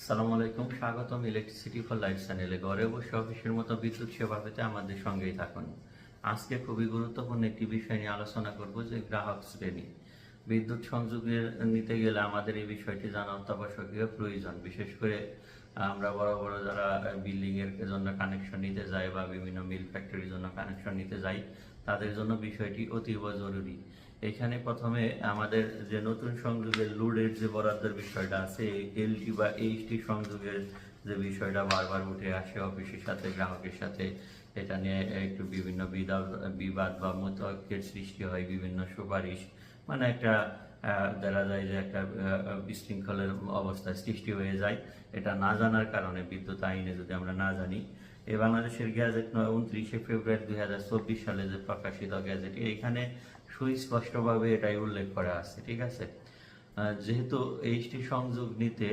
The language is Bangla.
আসসালামু আলাইকুম, স্বাগতম ইলেকট্রিসিটি ফর লাইফ চ্যানেলে। ঘরে বসে অফিসের মতো বিদ্যুৎ সেবা পেতে আমাদের সঙ্গেই থাকুন। আজকে খুবই গুরুত্বপূর্ণ একটি বিষয় নিয়ে আলোচনা করব, যে গ্রাহক শ্রেণী। বিদ্যুৎ সংযোগের নিতে গেলে আমাদের এই বিষয়টি জানা অত্যাবশ্যকীয় প্রয়োজন। বিশেষ করে আমরা বড় বড় যারা বিল্ডিং এর জন্য কানেকশন নিতে যাই বা বিভিন্ন মিল ফ্যাক্টরির জন্য কানেকশন নিতে যাই, তাদের জন্য বিষয়টি অতীব জরুরি। এখানে প্রথমে আমাদের যে নতুন সংযোগের লোডের যে বরাদ্দের বিষয়টা আছে, এলটি বা এইচটি সংযোগের যে বিষয়টা বারবার উঠে আসে অফিসের সাথে, গ্রাহকের সাথে, এটা নিয়ে একটু বিভিন্ন বিবাদ বা মতৈক্যের সৃষ্টি হয়, বিভিন্ন সুপারিশ, মানে একটা দেখা যায় যে একটা বিশৃঙ্খলের অবস্থার সৃষ্টি হয়ে যায়। এটা না জানার কারণে, বিদ্যুৎ আইনে যদি আমরা না জানি, এই বাংলাদেশের গ্যাজেট 29 ফেব্রুয়ারি 2024 সালে যে প্রকাশিত গ্যাজেট, এখানে সুস্পষ্টভাবে এটাই উল্লেখ করা আছে। ঠিক আছে, যেহেতু এইচটি সংযোগ নিতে